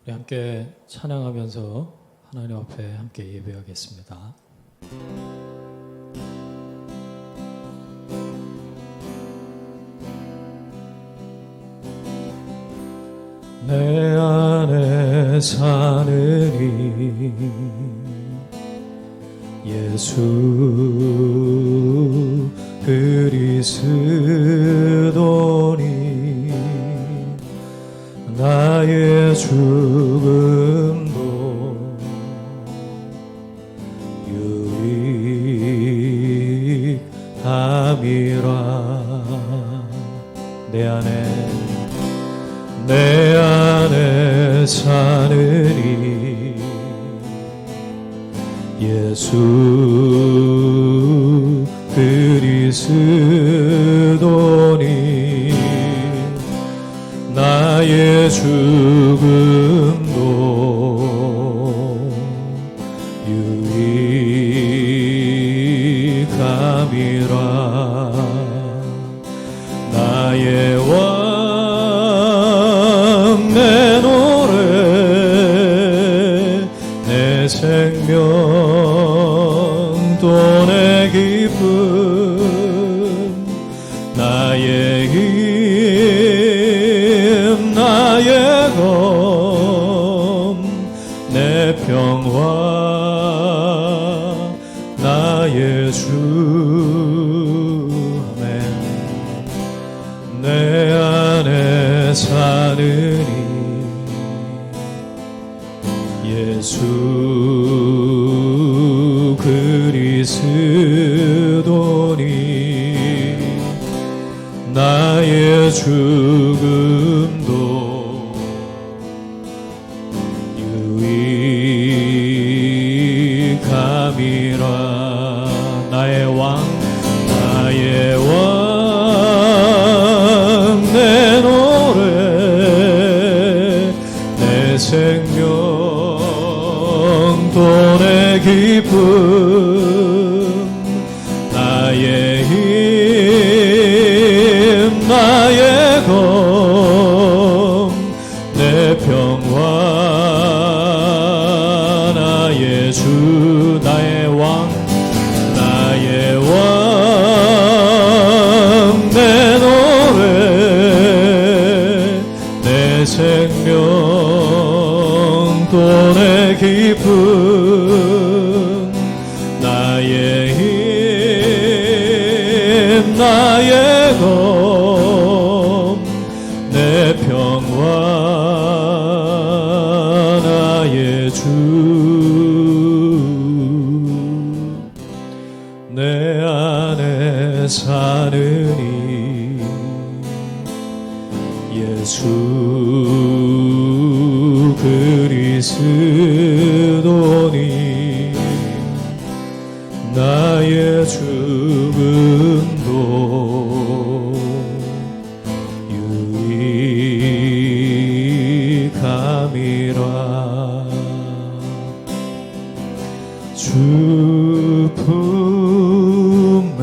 우리 함께 찬양하면서 하나님 앞에 함께 예배하겠습니다. 내 안에 사느니 예수 그리스도니 나의 죽음도 유익함이라. 내 안에 사느니 예수 그리스도니 나의 죽음도 유익함이라. 나의 왕 내 노래 내 생명 또 내 기쁨 나의 힘 나의 검 내 평화 나의 주. 아멘. 내 안에 사느니 예수 그리스도니 나의 죽음도 유익함이라. 나의 왕 내 노래 내 생명 또 내 기쁨 나의 힘 나의 검 내 평화 나의 주. 나의 왕 내 노래 내 생명 또 내 기쁨 나의 힘 나의 검 내 평화 나의 주. 내 안에 사느니 예수 그리스도니 나의 죽음도 유익함이라. 주 품에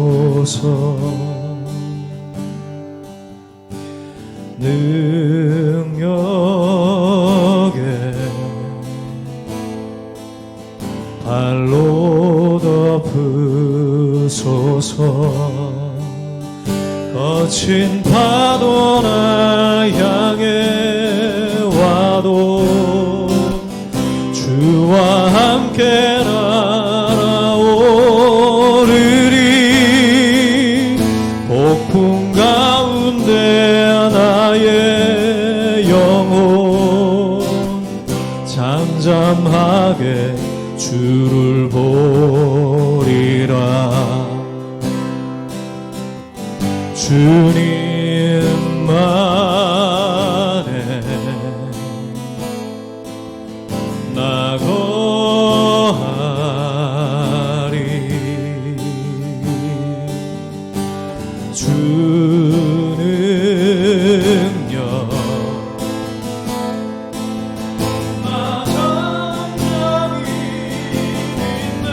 품으소서. 능력에 발로 덮으소서. 거친 파도 날 향해 와도 주와 함께 날아오르리. 폭풍 가운데 나의 영혼 잠잠하게 주를 보리라. 주님만에 나 거하리. 주 능력 나 잠잠히 믿네.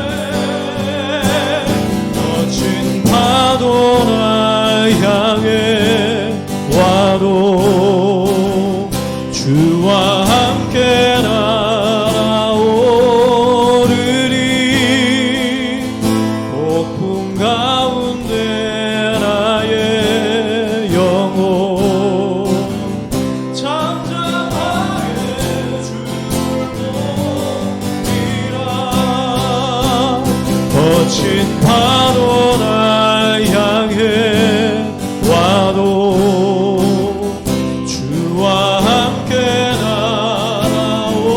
거친 파도 날 거친 파도 날 향해 와도 주와 함께 날아오르리.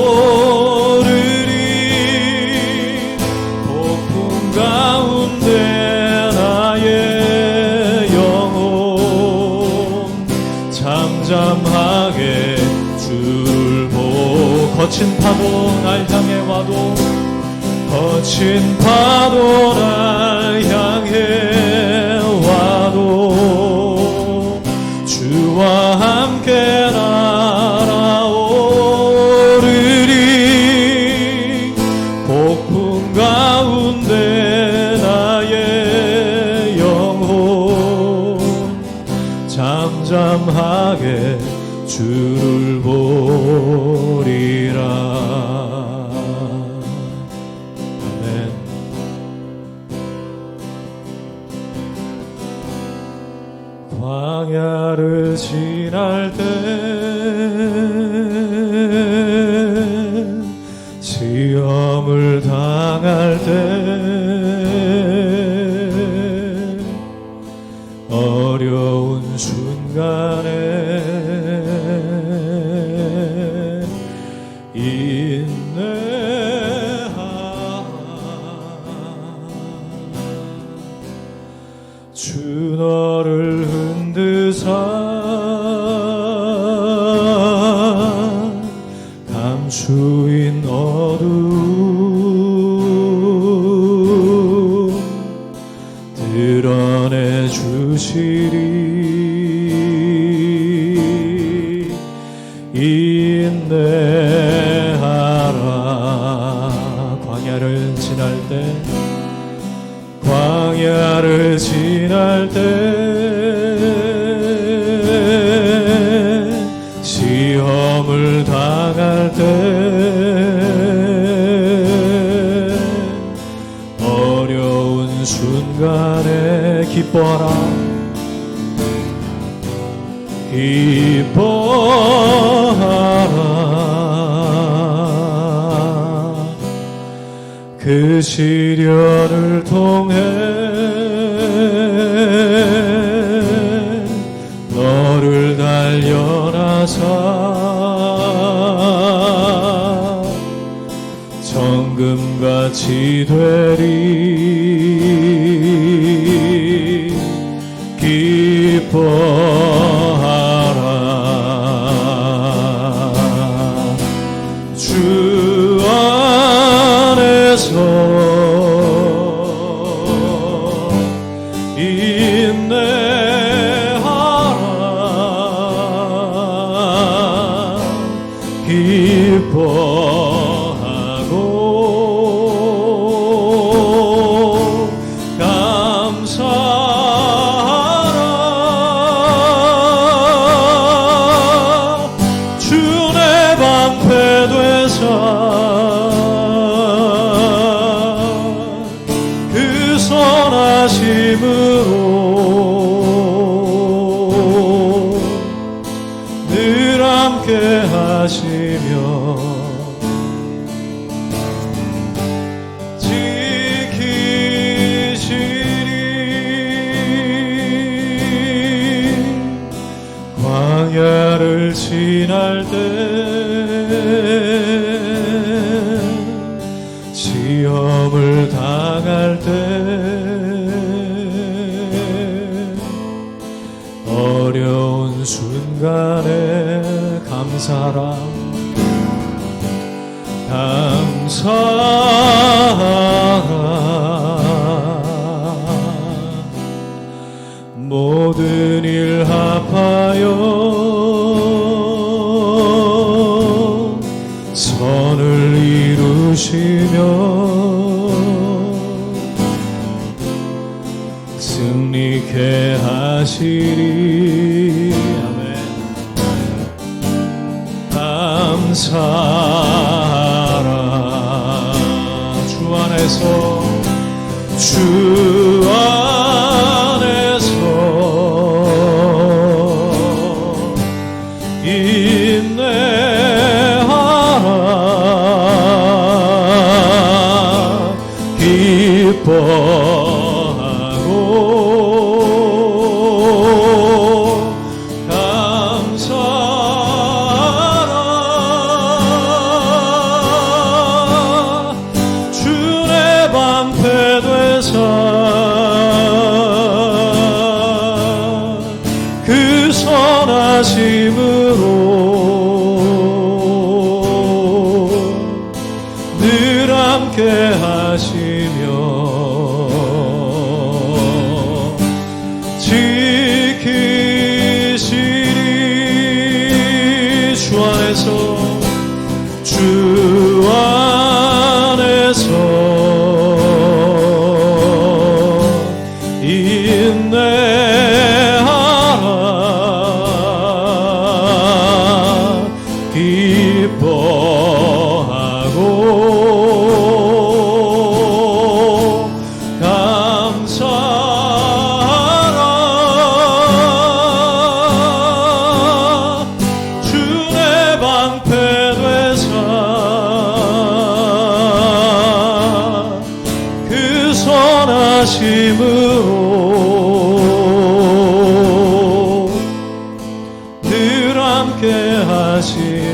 폭풍 가운데 나의 영혼 잠잠하게 주를 보고 거친 파도 날 향해 와도 거친 파도 날 향해 와도 주와 함께 날아오르리. 폭풍 가운데 나의 영혼 잠잠하게 주를 보리라. 광야를 지날 때 시험을 당할 때 어려운 순간에 인내하라. 주 너를 흔드사 감추인 어두움 드러내 주시리. 인내하라. 광야를 지날 때 광야를 지날 때 시험을 당할 때 어려운 순간에 기뻐하라. 기뻐하라. 그 시련을 통해 너를 단련하사 정금같이 되리. 기뻐하라. 주 안에서 인내하라. 기뻐하고 감사하라. 주 내 방패 되사 그 선하심으로 늘 함께 하시며 지키시리. 광야를 지날 때 시험을 당할 때 어려운 순간에 감사하라. 감사하라. 모든 일 합하여 선을 이루시며 승리케 하시리. 아멘. 감사하라. 주 안에서 주 안에서 인내하라. 기뻐하고 기뻐하고 감사하라. 주의 방패 되사 그 선하심으로 늘 함께 하시며 지키시리. 주 안에서 인내하라. 기뻐하고 감사하라. 주의 방패 되사 그 선하심으로 늘 함께 하시며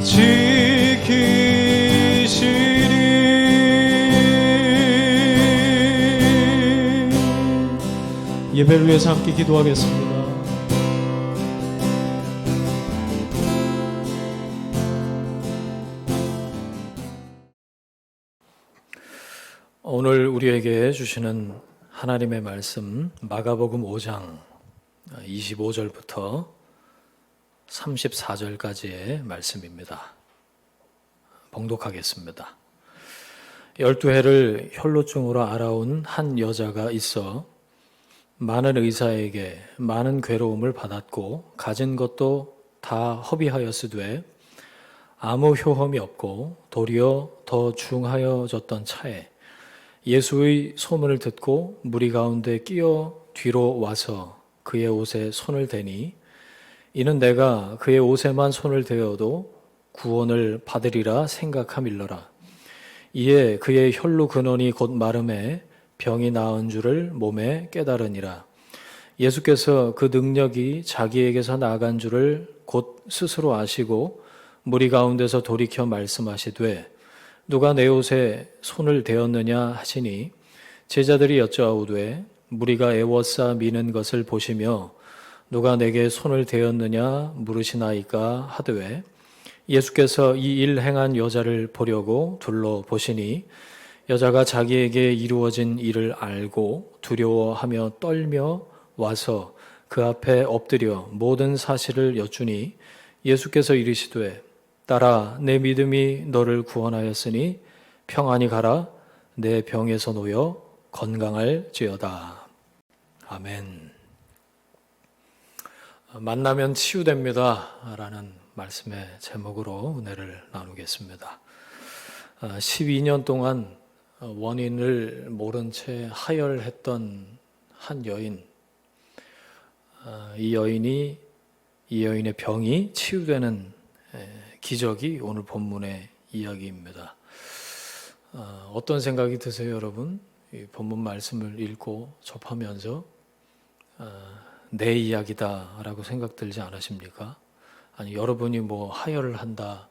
지키시리. 예배를 위해서 함께 기도하겠습니다. 오늘 우리에게 주시는 하나님의 말씀 마가복음 5장 25절부터 34절까지의 말씀입니다. 봉독하겠습니다. 12해를 혈루증으로 앓아온 한 여자가 있어 많은 의사에게 많은 괴로움을 받았고 가진 것도 다 허비하였으되 아무 효험이 없고 도리어 더 중하여졌던 차에 예수의 소문을 듣고 무리 가운데 끼어 뒤로 와서 그의 옷에 손을 대니 이는 내가 그의 옷에만 손을 대어도 구원을 받으리라 생각함일러라. 이에 그의 혈루 근원이 곧 마름에 병이 나은 줄을 몸에 깨달으니라. 예수께서 그 능력이 자기에게서 나간 줄을 곧 스스로 아시고 무리 가운데서 돌이켜 말씀하시되 누가 내 옷에 손을 대었느냐 하시니 제자들이 여짜오되 무리가 애워싸 미는 것을 보시며 누가 내게 손을 대었느냐 물으시나이까 하되 예수께서 이 일 행한 여자를 보려고 둘러보시니 여자가 자기에게 이루어진 일을 알고 두려워하며 떨며 와서 그 앞에 엎드려 모든 사실을 여쭈니 예수께서 이르시되 딸아 내 믿음이 너를 구원하였으니 평안히 가라. 내 병에서 놓여 건강할지어다. 아멘. 만나면 치유됩니다 라는 말씀의 제목으로 은혜를 나누겠습니다. 12년 동안 원인을 모른 채 하혈했던 한 여인, 이 여인의 병이 치유되는 기적이 오늘 본문의 이야기입니다. 어떤 생각이 드세요, 여러분? 이 본문 말씀을 읽고 접하면서 내 이야기다라고 생각 들지 않으십니까? 아니 여러분이 뭐 하혈을 한다,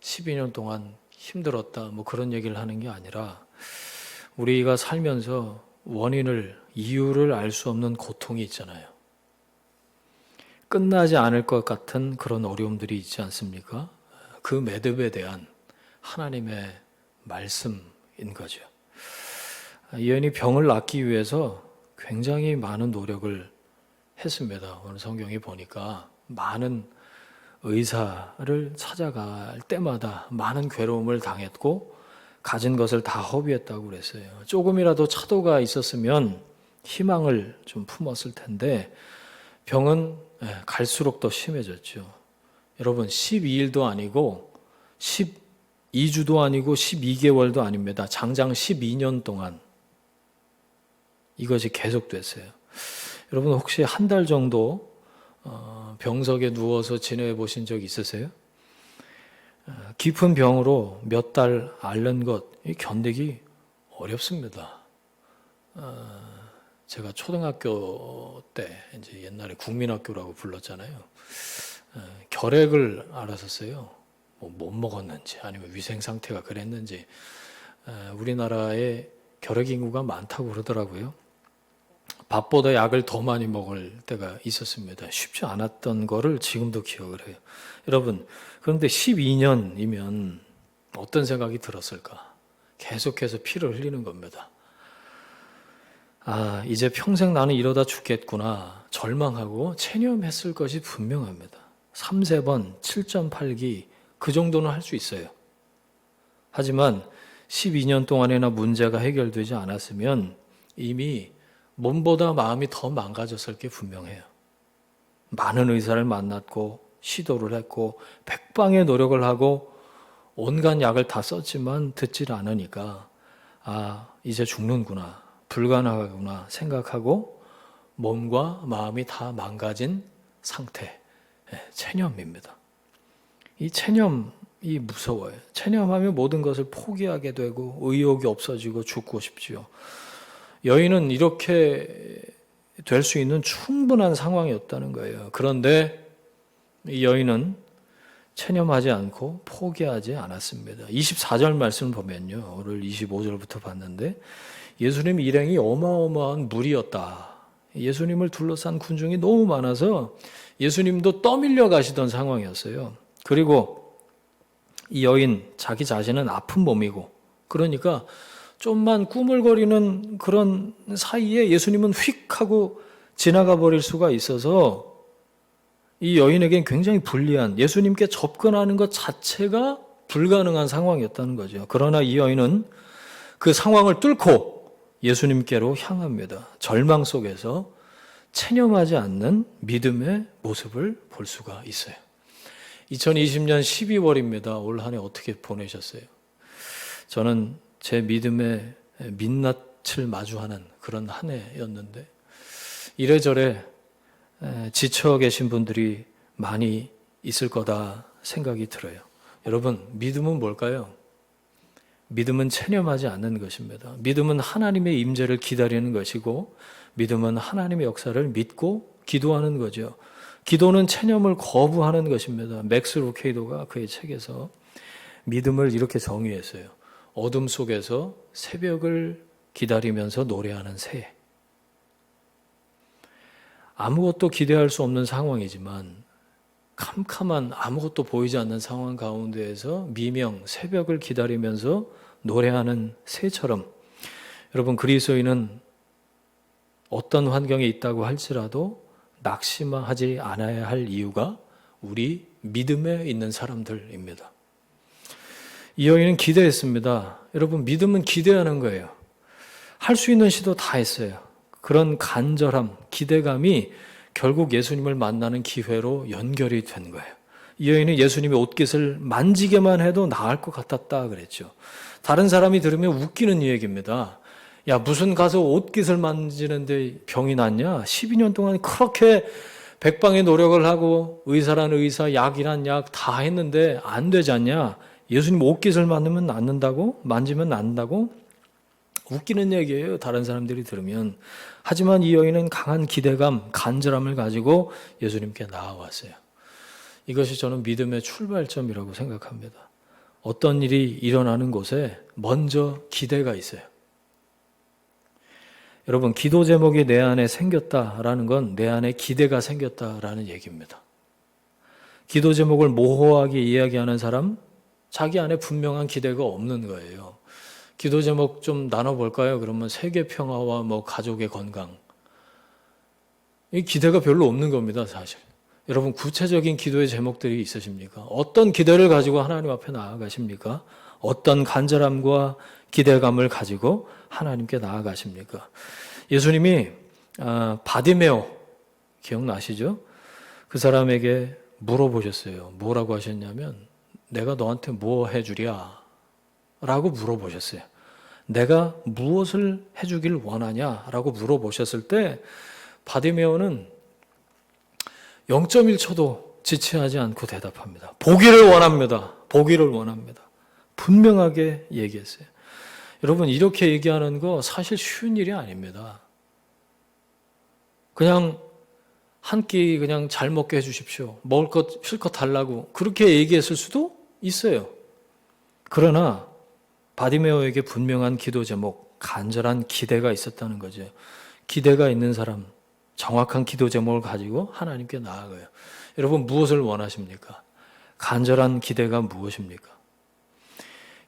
12년 동안 힘들었다, 뭐 그런 얘기를 하는 게 아니라 우리가 살면서 이유를 알 수 없는 고통이 있잖아요. 끝나지 않을 것 같은 그런 어려움들이 있지 않습니까? 그 매듭에 대한 하나님의 말씀인 거죠. 이 여인이 병을 낫기 위해서 굉장히 많은 노력을 했습니다. 오늘 성경에 보니까 많은 의사를 찾아갈 때마다 많은 괴로움을 당했고 가진 것을 다 허비했다고 그랬어요. 조금이라도 차도가 있었으면 희망을 좀 품었을 텐데 병은 갈수록 더 심해졌죠. 여러분 12일도 아니고 12주도 아니고 12개월도 아닙니다. 장장 12년 동안 이것이 계속됐어요. 여러분 혹시 한 달 정도 병석에 누워서 지내보신 적 있으세요? 깊은 병으로 몇 달 앓는 것 견디기 어렵습니다. 제가 초등학교 때 이제 옛날에 국민학교라고 불렀잖아요. 결핵을 앓았었어요. 못 먹었는지 아니면 위생 상태가 그랬는지 우리나라에 결핵 인구가 많다고 그러더라고요. 밥보다 약을 더 많이 먹을 때가 있었습니다. 쉽지 않았던 거를 지금도 기억을 해요. 여러분, 그런데 12년이면 어떤 생각이 들었을까? 계속해서 피를 흘리는 겁니다. 이제 평생 나는 이러다 죽겠구나. 절망하고 체념했을 것이 분명합니다. 3세번 7.8기 그 정도는 할 수 있어요. 하지만 12년 동안이나 문제가 해결되지 않았으면 이미 몸보다 마음이 더 망가졌을 게 분명해요. 많은 의사를 만났고 시도를 했고 백방의 노력을 하고 온갖 약을 다 썼지만 듣질 않으니까 이제 죽는구나, 불가능하구나 생각하고 몸과 마음이 다 망가진 상태, 체념입니다. 이 체념이 무서워요. 체념하면 모든 것을 포기하게 되고 의욕이 없어지고 죽고 싶지요. 여인은 이렇게 될 수 있는 충분한 상황이었다는 거예요. 그런데 이 여인은 체념하지 않고 포기하지 않았습니다. 24절 말씀 보면요. 오늘 25절부터 봤는데 예수님 일행이 어마어마한 무리였다. 예수님을 둘러싼 군중이 너무 많아서 예수님도 떠밀려 가시던 상황이었어요. 그리고 이 여인 자기 자신은 아픈 몸이고 그러니까 좀만 꾸물거리는 그런 사이에 예수님은 휙 하고 지나가 버릴 수가 있어서 이 여인에겐 굉장히 불리한, 예수님께 접근하는 것 자체가 불가능한 상황이었다는 거죠. 그러나 이 여인은 그 상황을 뚫고 예수님께로 향합니다. 절망 속에서 체념하지 않는 믿음의 모습을 볼 수가 있어요. 2020년 12월입니다. 올 한 해 어떻게 보내셨어요? 저는 제 믿음의 민낯을 마주하는 그런 한 해였는데 이래저래 지쳐 계신 분들이 많이 있을 거다 생각이 들어요. 여러분, 믿음은 뭘까요? 믿음은 체념하지 않는 것입니다. 믿음은 하나님의 임재를 기다리는 것이고 믿음은 하나님의 역사를 믿고 기도하는 거죠. 기도는 체념을 거부하는 것입니다. 맥스 루케이도가 그의 책에서 믿음을 이렇게 정의했어요. 어둠 속에서 새벽을 기다리면서 노래하는 새. 아무것도 기대할 수 없는 상황이지만 캄캄한 아무것도 보이지 않는 상황 가운데에서 미명, 새벽을 기다리면서 노래하는 새처럼 여러분, 그리스도인은 어떤 환경에 있다고 할지라도 낙심하지 않아야 할 이유가 우리 믿음에 있는 사람들입니다. 이 여인은 기대했습니다. 여러분, 믿음은 기대하는 거예요. 할 수 있는 시도 다 했어요. 그런 간절함, 기대감이 결국 예수님을 만나는 기회로 연결이 된 거예요. 이 여인은 예수님의 옷깃을 만지게만 해도 나을 것 같았다 그랬죠. 다른 사람이 들으면 웃기는 얘기입니다. 야, 무슨 가서 옷깃을 만지는데 병이 낫냐? 12년 동안 그렇게 백방의 노력을 하고 의사란 의사, 약이란 약 다 했는데 안 되지 않냐? 예수님 옷깃을 만지면 낫는다고? 웃기는 얘기예요. 다른 사람들이 들으면. 하지만 이 여인은 강한 기대감, 간절함을 가지고 예수님께 나아왔어요. 이것이 저는 믿음의 출발점이라고 생각합니다. 어떤 일이 일어나는 곳에 먼저 기대가 있어요. 여러분, 기도 제목이 내 안에 생겼다라는 건 내 안에 기대가 생겼다라는 얘기입니다. 기도 제목을 모호하게 이야기하는 사람, 자기 안에 분명한 기대가 없는 거예요. 기도 제목 좀 나눠볼까요? 그러면 세계 평화와 가족의 건강. 이 기대가 별로 없는 겁니다, 사실. 여러분, 구체적인 기도의 제목들이 있으십니까? 어떤 기대를 가지고 하나님 앞에 나아가십니까? 어떤 간절함과 기대감을 가지고 하나님께 나아가십니까? 예수님이 바디메오 기억나시죠? 그 사람에게 물어보셨어요. 뭐라고 하셨냐면 내가 너한테 뭐 해주랴? 라고 물어보셨어요. 내가 무엇을 해주길 원하냐? 라고 물어보셨을 때 바디메오는 0.1초도 지체하지 않고 대답합니다. 보기를 원합니다. 보기를 원합니다. 분명하게 얘기했어요. 여러분, 이렇게 얘기하는 거 사실 쉬운 일이 아닙니다. 그냥 한 끼 그냥 잘 먹게 해주십시오. 먹을 것 실컷 달라고 그렇게 얘기했을 수도 있어요. 그러나 바디메오에게 분명한 기도 제목, 간절한 기대가 있었다는 거죠. 기대가 있는 사람, 정확한 기도 제목을 가지고 하나님께 나아가요. 여러분, 무엇을 원하십니까? 간절한 기대가 무엇입니까?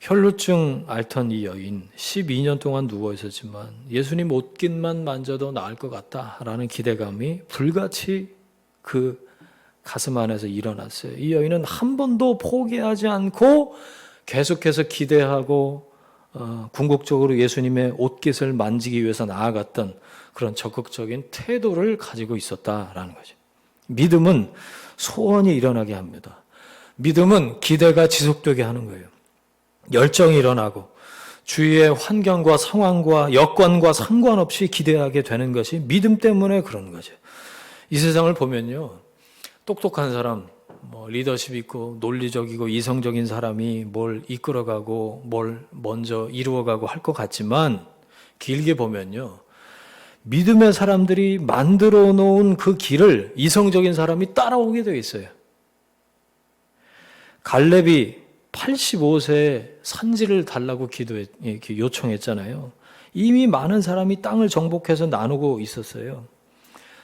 혈루증 앓던 이 여인 12년 동안 누워 있었지만 예수님 옷깃만 만져도 나을 것 같다라는 기대감이 불같이 그 가슴 안에서 일어났어요. 이 여인은 한 번도 포기하지 않고 계속해서 기대하고 궁극적으로 예수님의 옷깃을 만지기 위해서 나아갔던 그런 적극적인 태도를 가지고 있었다라는 거죠. 믿음은 소원이 일어나게 합니다. 믿음은 기대가 지속되게 하는 거예요. 열정이 일어나고 주위의 환경과 상황과 여건과 상관없이 기대하게 되는 것이 믿음 때문에 그런 거죠. 이 세상을 보면요, 똑똑한 사람, 리더십 있고 논리적이고 이성적인 사람이 뭘 이끌어가고 뭘 먼저 이루어가고 할 것 같지만 길게 보면요, 믿음의 사람들이 만들어 놓은 그 길을 이성적인 사람이 따라오게 되어 있어요. 갈렙이 85세에 산지를 달라고 요청했잖아요. 이미 많은 사람이 땅을 정복해서 나누고 있었어요.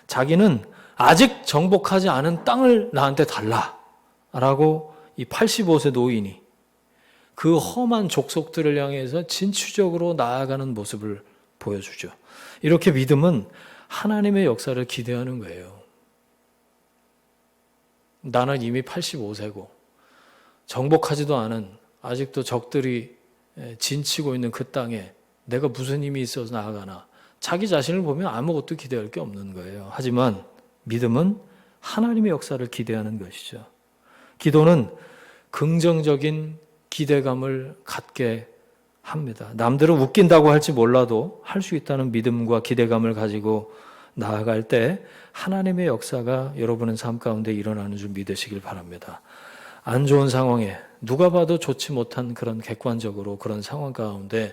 자기는 아직 정복하지 않은 땅을 나한테 달라라고 이 85세 노인이 그 험한 족속들을 향해서 진취적으로 나아가는 모습을 보여주죠. 이렇게 믿음은 하나님의 역사를 기대하는 거예요. 나는 이미 85세고 정복하지도 않은 아직도 적들이 진치고 있는 그 땅에 내가 무슨 힘이 있어서 나아가나. 자기 자신을 보면 아무것도 기대할 게 없는 거예요. 하지만 믿음은 하나님의 역사를 기대하는 것이죠. 기도는 긍정적인 기대감을 갖게 합니다. 남들은 웃긴다고 할지 몰라도 할 수 있다는 믿음과 기대감을 가지고 나아갈 때 하나님의 역사가 여러분의 삶 가운데 일어나는 줄 믿으시길 바랍니다. 안 좋은 상황에 누가 봐도 좋지 못한 그런 객관적으로 그런 상황 가운데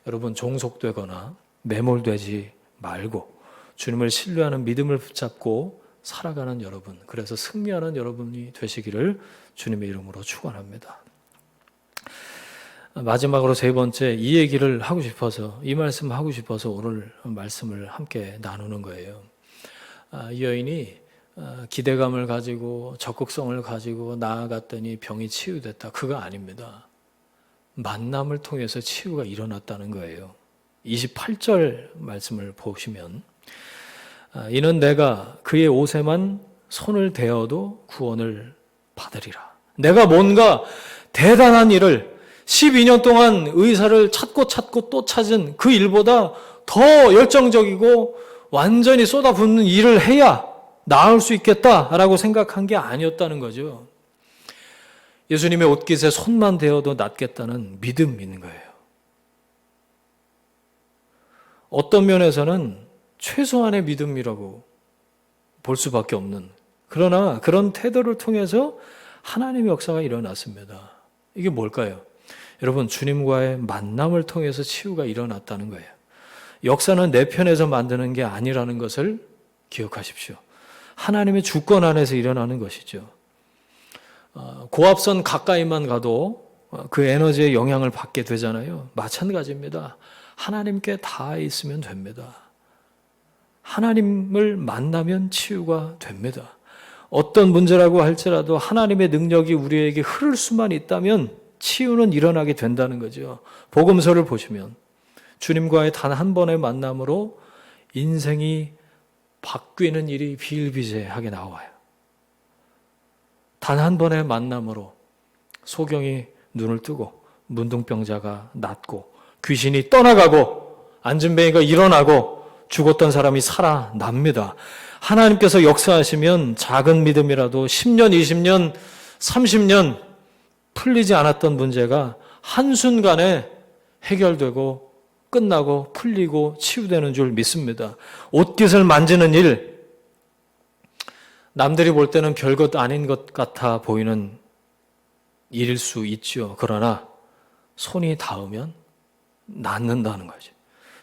여러분 종속되거나 매몰되지 말고 주님을 신뢰하는 믿음을 붙잡고 살아가는 여러분, 그래서 승리하는 여러분이 되시기를 주님의 이름으로 축원합니다. 마지막으로 세 번째, 이 얘기를 하고 싶어서, 이 말씀을 하고 싶어서 오늘 말씀을 함께 나누는 거예요. 이 여인이 기대감을 가지고 적극성을 가지고 나아갔더니 병이 치유됐다. 그거 아닙니다. 만남을 통해서 치유가 일어났다는 거예요. 28절 말씀을 보시면 이는 내가 그의 옷에만 손을 대어도 구원을 받으리라. 내가 뭔가 대단한 일을 12년 동안 의사를 찾고 또 찾은 그 일보다 더 열정적이고 완전히 쏟아붓는 일을 해야 나을 수 있겠다라고 생각한 게 아니었다는 거죠. 예수님의 옷깃에 손만 대어도 낫겠다는 믿음이 있는 거예요. 어떤 면에서는 최소한의 믿음이라고 볼 수밖에 없는, 그러나 그런 태도를 통해서 하나님의 역사가 일어났습니다. 이게 뭘까요? 여러분, 주님과의 만남을 통해서 치유가 일어났다는 거예요. 역사는 내 편에서 만드는 게 아니라는 것을 기억하십시오. 하나님의 주권 안에서 일어나는 것이죠. 고압선 가까이만 가도 그 에너지의 영향을 받게 되잖아요. 마찬가지입니다. 하나님께 닿아 있으면 됩니다. 하나님을 만나면 치유가 됩니다. 어떤 문제라고 할지라도 하나님의 능력이 우리에게 흐를 수만 있다면 치유는 일어나게 된다는 거죠. 복음서를 보시면 주님과의 단 한 번의 만남으로 인생이 바뀌는 일이 비일비재하게 나와요. 단 한 번의 만남으로 소경이 눈을 뜨고 문둥병자가 낫고 귀신이 떠나가고 안진뱅이가 일어나고 죽었던 사람이 살아납니다. 하나님께서 역사하시면 작은 믿음이라도 10년, 20년, 30년 풀리지 않았던 문제가 한순간에 해결되고 끝나고 풀리고 치유되는 줄 믿습니다. 옷깃을 만지는 일, 남들이 볼 때는 별것 아닌 것 같아 보이는 일일 수 있죠. 그러나 손이 닿으면 낫는다는 거죠.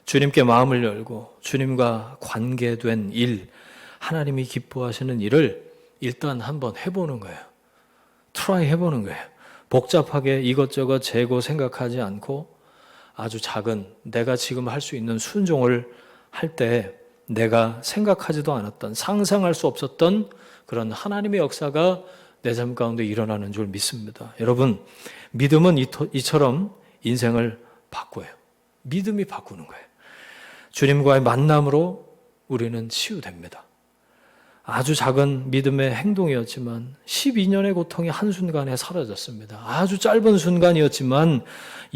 주님께 마음을 열고 주님과 관계된 일, 하나님이 기뻐하시는 일을 일단 한번 해보는 거예요. 트라이 해보는 거예요. 복잡하게 이것저것 재고 생각하지 않고 아주 작은 내가 지금 할 수 있는 순종을 할 때 내가 생각하지도 않았던 상상할 수 없었던 그런 하나님의 역사가 내 삶 가운데 일어나는 줄 믿습니다. 여러분, 믿음은 이처럼 인생을 바꿔요. 믿음이 바꾸는 거예요. 주님과의 만남으로 우리는 치유됩니다. 아주 작은 믿음의 행동이었지만 12년의 고통이 한순간에 사라졌습니다. 아주 짧은 순간이었지만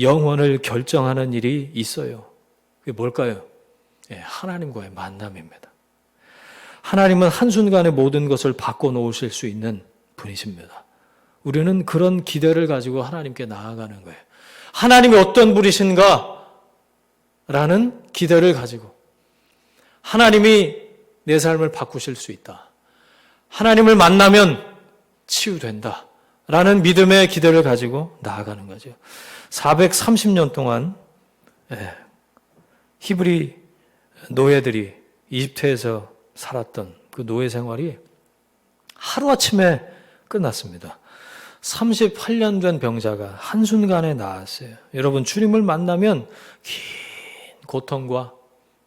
영혼을 결정하는 일이 있어요. 그게 뭘까요? 하나님과의 만남입니다. 하나님은 한순간에 모든 것을 바꿔놓으실 수 있는 분이십니다. 우리는 그런 기대를 가지고 하나님께 나아가는 거예요. 하나님이 어떤 분이신가? 라는 기대를 가지고 하나님이 내 삶을 바꾸실 수 있다. 하나님을 만나면 치유된다. 라는 믿음의 기대를 가지고 나아가는 거죠. 430년 동안 히브리 노예들이 이집트에서 살았던 그 노예 생활이 하루아침에 끝났습니다. 38년 된 병자가 한순간에 나았어요. 여러분, 주님을 만나면 긴 고통과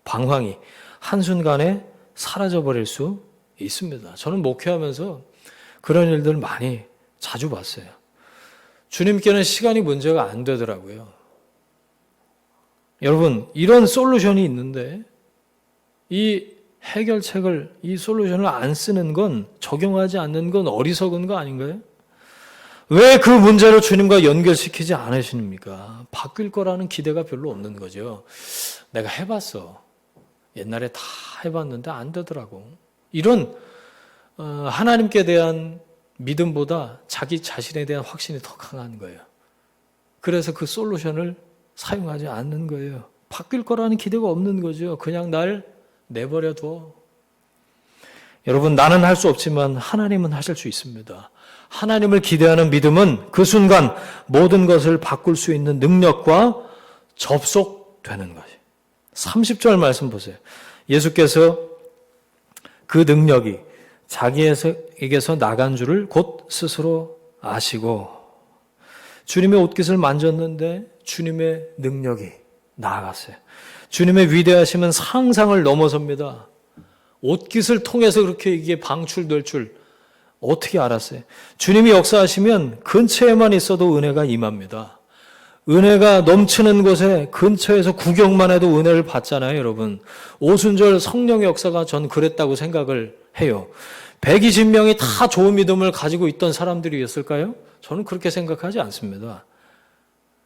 방황이 한순간에 사라져버릴 수 있습니다. 저는 목회하면서 그런 일들 많이 자주 봤어요. 주님께는 시간이 문제가 안 되더라고요. 여러분, 이런 솔루션이 있는데 이 해결책을, 이 솔루션을 안 쓰는 건, 적용하지 않는 건 어리석은 거 아닌가요? 왜 그 문제를 주님과 연결시키지 않으십니까? 바뀔 거라는 기대가 별로 없는 거죠. 내가 해봤어. 옛날에 다 해봤는데 안 되더라고. 이런 하나님께 대한 믿음보다 자기 자신에 대한 확신이 더 강한 거예요. 그래서 그 솔루션을 사용하지 않는 거예요. 바뀔 거라는 기대가 없는 거죠. 그냥 날 내버려 둬. 여러분, 나는 할 수 없지만 하나님은 하실 수 있습니다. 하나님을 기대하는 믿음은 그 순간 모든 것을 바꿀 수 있는 능력과 접속되는 것이. 30절 말씀 보세요. 예수께서 그 능력이 자기에게서 나간 줄을 곧 스스로 아시고 주님의 옷깃을 만졌는데 주님의 능력이 나아갔어요. 주님의 위대하심은 상상을 넘어섭니다. 옷깃을 통해서 그렇게 이게 방출될 줄 어떻게 알았어요? 주님이 역사하시면 근처에만 있어도 은혜가 임합니다. 은혜가 넘치는 곳에 근처에서 구경만 해도 은혜를 받잖아요, 여러분. 오순절 성령의 역사가 전 그랬다고 생각을 해요. 120명이 다 좋은 믿음을 가지고 있던 사람들이었을까요? 저는 그렇게 생각하지 않습니다.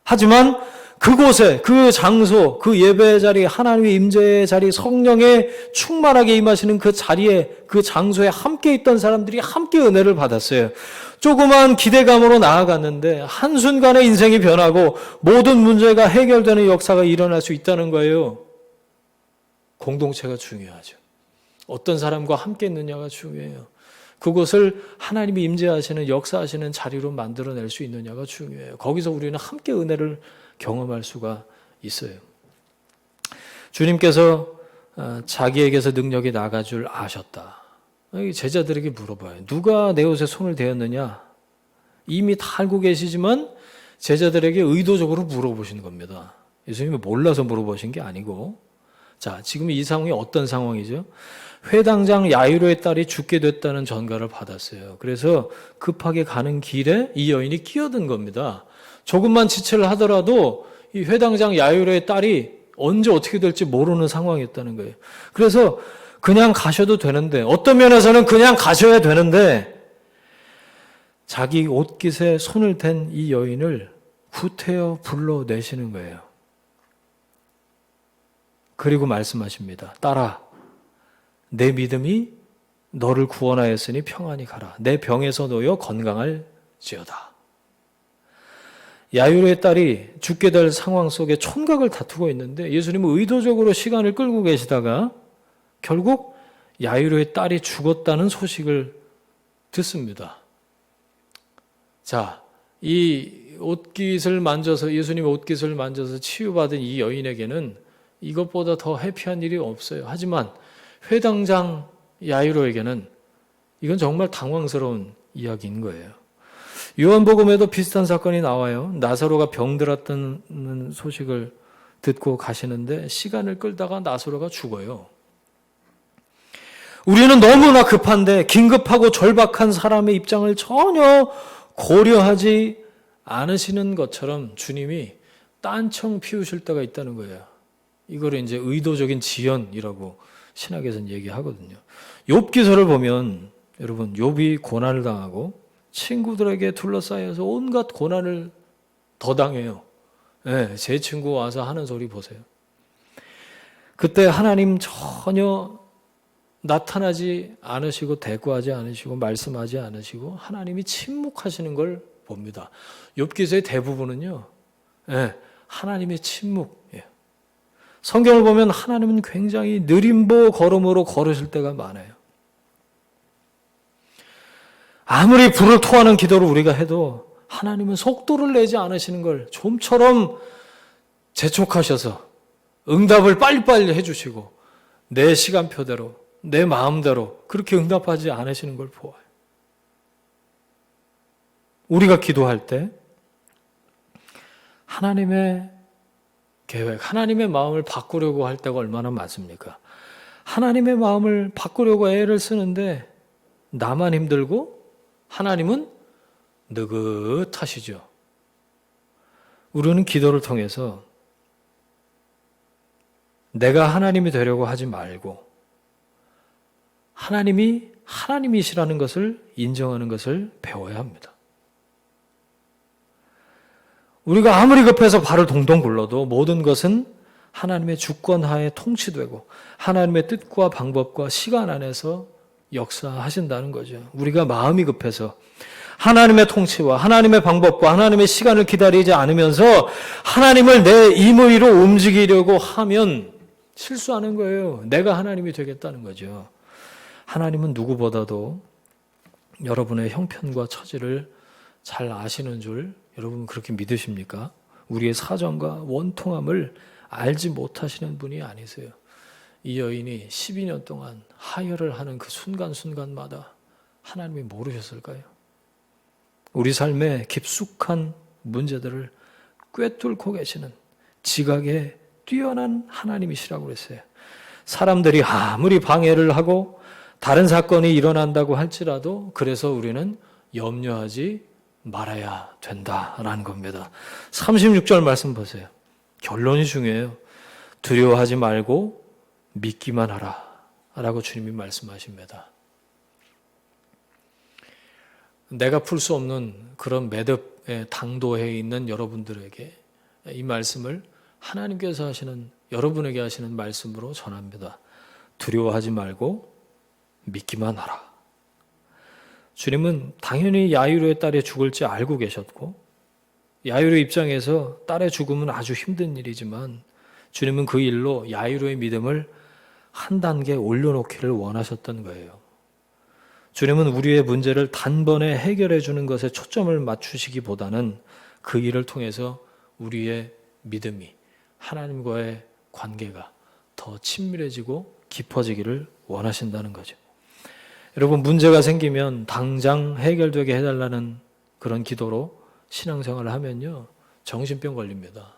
하지만 그곳에, 그 장소, 그 예배의 자리, 하나님의 임재의 자리, 성령의 충만하게 임하시는 그 자리에, 그 장소에 함께 있던 사람들이 함께 은혜를 받았어요. 조그만 기대감으로 나아갔는데 한순간에 인생이 변하고 모든 문제가 해결되는 역사가 일어날 수 있다는 거예요. 공동체가 중요하죠. 어떤 사람과 함께 있느냐가 중요해요. 그곳을 하나님이 임재하시는, 역사하시는 자리로 만들어낼 수 있느냐가 중요해요. 거기서 우리는 함께 은혜를 경험할 수가 있어요. 주님께서 자기에게서 능력이 나가 줄 아셨다. 제자들에게 물어봐요. 누가 내 옷에 손을 대었느냐? 이미 다 알고 계시지만 제자들에게 의도적으로 물어보신 겁니다. 예수님이 몰라서 물어보신 게 아니고. 자, 지금 이 상황이 어떤 상황이죠? 회당장 야이로의 딸이 죽게 됐다는 전가를 받았어요. 그래서 급하게 가는 길에 이 여인이 끼어든 겁니다. 조금만 지체를 하더라도 이 회당장 야이로의 딸이 언제 어떻게 될지 모르는 상황이었다는 거예요. 그래서 그냥 가셔도 되는데, 어떤 면에서는 그냥 가셔야 되는데 자기 옷깃에 손을 댄 이 여인을 구태여 불러내시는 거예요. 그리고 말씀하십니다. 딸아, 내 믿음이 너를 구원하였으니 평안히 가라. 내 병에서 놓여 건강할지어다. 야이로의 딸이 죽게 될 상황 속에 촌각을 다투고 있는데 예수님은 의도적으로 시간을 끌고 계시다가 결국 야이로의 딸이 죽었다는 소식을 듣습니다. 자, 이 옷깃을 만져서 예수님의 옷깃을 만져서 치유받은 이 여인에게는 이것보다 더 해피한 일이 없어요. 하지만 회당장 야이로에게는 이건 정말 당황스러운 이야기인 거예요. 요한복음에도 비슷한 사건이 나와요. 나사로가 병들었다는 소식을 듣고 가시는데 시간을 끌다가 나사로가 죽어요. 우리는 너무나 급한데 긴급하고 절박한 사람의 입장을 전혀 고려하지 않으시는 것처럼 주님이 딴청 피우실 때가 있다는 거예요. 이거를 이제 의도적인 지연이라고 신학에서는 얘기하거든요. 욥기서를 보면 여러분 욥이 고난을 당하고 친구들에게 둘러싸여서 온갖 고난을 더 당해요. 네, 제 친구 와서 하는 소리 보세요. 그때 하나님 전혀 나타나지 않으시고 대꾸하지 않으시고 말씀하지 않으시고 하나님이 침묵하시는 걸 봅니다. 욥기서의 대부분은요. 네, 하나님의 침묵이에요. 성경을 보면 하나님은 굉장히 느림보 걸음으로 걸으실 때가 많아요. 아무리 불을 토하는 기도를 우리가 해도 하나님은 속도를 내지 않으시는 걸 좀처럼 재촉하셔서 응답을 빨리빨리 해주시고 내 시간표대로 내 마음대로 그렇게 응답하지 않으시는 걸 보아요. 우리가 기도할 때 하나님의 계획, 하나님의 마음을 바꾸려고 할 때가 얼마나 많습니까? 하나님의 마음을 바꾸려고 애를 쓰는데 나만 힘들고 하나님은 느긋하시죠. 우리는 기도를 통해서 내가 하나님이 되려고 하지 말고 하나님이 하나님이시라는 것을 인정하는 것을 배워야 합니다. 우리가 아무리 급해서 발을 동동 굴러도 모든 것은 하나님의 주권 하에 통치되고 하나님의 뜻과 방법과 시간 안에서 역사하신다는 거죠. 우리가 마음이 급해서 하나님의 통치와 하나님의 방법과 하나님의 시간을 기다리지 않으면서 하나님을 내 임의로 움직이려고 하면 실수하는 거예요. 내가 하나님이 되겠다는 거죠. 하나님은 누구보다도 여러분의 형편과 처지를 잘 아시는 줄 여러분 그렇게 믿으십니까? 우리의 사정과 원통함을 알지 못하시는 분이 아니세요. 이 여인이 12년 동안 하혈을 하는 그 순간순간마다 하나님이 모르셨을까요? 우리 삶의 깊숙한 문제들을 꿰뚫고 계시는 지각에 뛰어난 하나님이시라고 그랬어요. 사람들이 아무리 방해를 하고 다른 사건이 일어난다고 할지라도 그래서 우리는 염려하지 말아야 된다라는 겁니다. 36절 말씀 보세요. 결론이 중요해요. 두려워하지 말고 믿기만 하라 라고 주님이 말씀하십니다. 내가 풀 수 없는 그런 매듭에 당도해 있는 여러분들에게 이 말씀을 하나님께서 하시는 여러분에게 하시는 말씀으로 전합니다. 두려워하지 말고 믿기만 하라. 주님은 당연히 야이로의 딸이 죽을지 알고 계셨고 야이로 입장에서 딸의 죽음은 아주 힘든 일이지만 주님은 그 일로 야이로의 믿음을 한 단계 올려놓기를 원하셨던 거예요. 주님은 우리의 문제를 단번에 해결해 주는 것에 초점을 맞추시기보다는 그 일을 통해서 우리의 믿음이 하나님과의 관계가 더 친밀해지고 깊어지기를 원하신다는 거죠. 여러분 문제가 생기면 당장 해결되게 해달라는 그런 기도로 신앙생활을 하면요 정신병 걸립니다.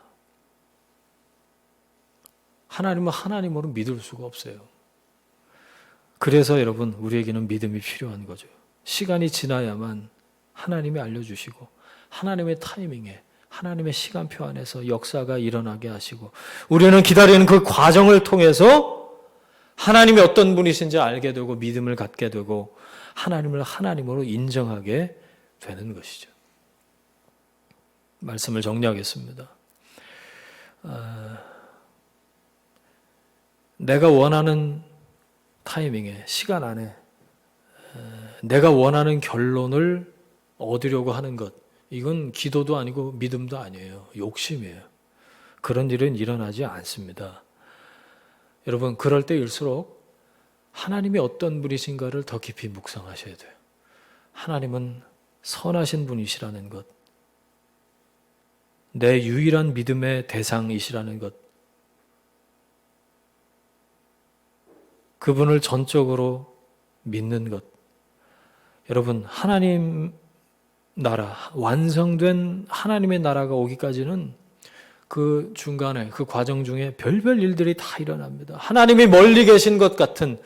하나님은 하나님으로 믿을 수가 없어요. 그래서 여러분 우리에게는 믿음이 필요한 거죠. 시간이 지나야만 하나님이 알려주시고 하나님의 타이밍에 하나님의 시간표 안에서 역사가 일어나게 하시고 우리는 기다리는 그 과정을 통해서 하나님이 어떤 분이신지 알게 되고 믿음을 갖게 되고 하나님을 하나님으로 인정하게 되는 것이죠. 말씀을 정리하겠습니다. 내가 원하는 타이밍에 시간 안에 내가 원하는 결론을 얻으려고 하는 것 이건 기도도 아니고 믿음도 아니에요. 욕심이에요. 그런 일은 일어나지 않습니다. 여러분 그럴 때일수록 하나님이 어떤 분이신가를 더 깊이 묵상하셔야 돼요. 하나님은 선하신 분이시라는 것 내 유일한 믿음의 대상이시라는 것, 그분을 전적으로 믿는 것. 여러분, 하나님 나라, 완성된 하나님의 나라가 오기까지는 그 중간에, 그 과정 중에 별별 일들이 다 일어납니다. 하나님이 멀리 계신 것 같은,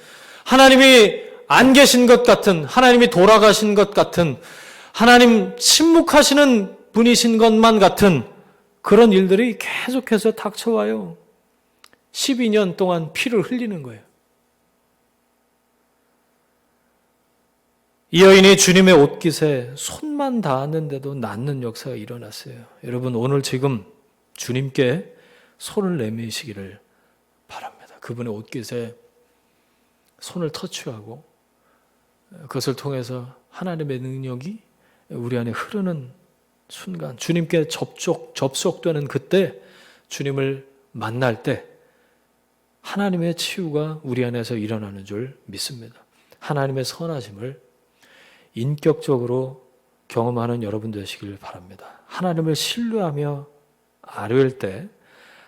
하나님이 안 계신 것 같은, 하나님이 돌아가신 것 같은, 하나님 침묵하시는 분이신 것만 같은 그런 일들이 계속해서 닥쳐와요. 12년 동안 피를 흘리는 거예요. 이 여인이 주님의 옷깃에 손만 닿았는데도 낫는 역사가 일어났어요. 여러분, 오늘 지금 주님께 손을 내미시기를 바랍니다. 그분의 옷깃에 손을 터치하고 그것을 통해서 하나님의 능력이 우리 안에 흐르는 순간, 주님께 접속되는 그때, 주님을 만날 때 하나님의 치유가 우리 안에서 일어나는 줄 믿습니다. 하나님의 선하심을 인격적으로 경험하는 여러분 되시길 바랍니다. 하나님을 신뢰하며 아뢰일 때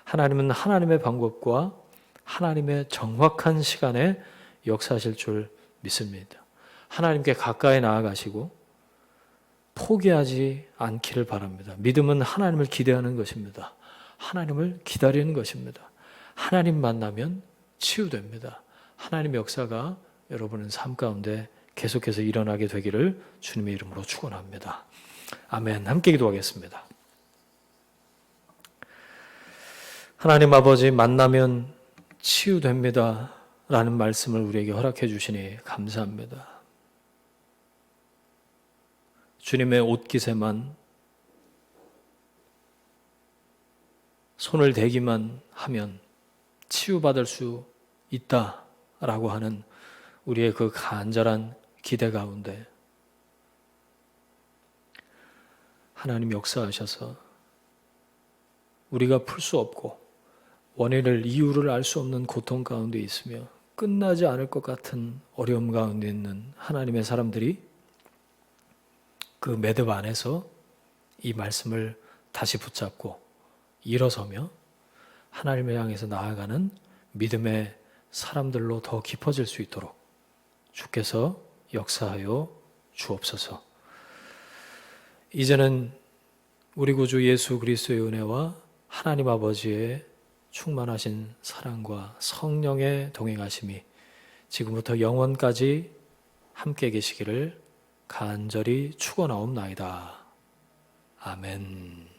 하나님은 하나님의 방법과 하나님의 정확한 시간에 역사하실 줄 믿습니다. 하나님께 가까이 나아가시고 포기하지 않기를 바랍니다. 믿음은 하나님을 기대하는 것입니다. 하나님을 기다리는 것입니다. 하나님 만나면 치유됩니다. 하나님의 역사가 여러분의 삶 가운데 계속해서 일어나게 되기를 주님의 이름으로 축원합니다. 아멘. 함께 기도하겠습니다. 하나님 아버지, 만나면 치유됩니다 라는 말씀을 우리에게 허락해 주시니 감사합니다. 주님의 옷깃에만 손을 대기만 하면 치유받을 수 있다라고 하는 우리의 그 간절한 기대 가운데 하나님 역사하셔서 우리가 풀 수 없고 이유를 알 수 없는 고통 가운데 있으며 끝나지 않을 것 같은 어려움 가운데 있는 하나님의 사람들이 그 매듭 안에서 이 말씀을 다시 붙잡고 일어서며 하나님을 향해서 나아가는 믿음의 사람들로 더 깊어질 수 있도록 주께서 역사하여 주옵소서. 이제는 우리 구주 예수 그리스도의 은혜와 하나님 아버지의 충만하신 사랑과 성령의 동행하심이 지금부터 영원까지 함께 계시기를 간절히 축원하옵나이다. 아멘.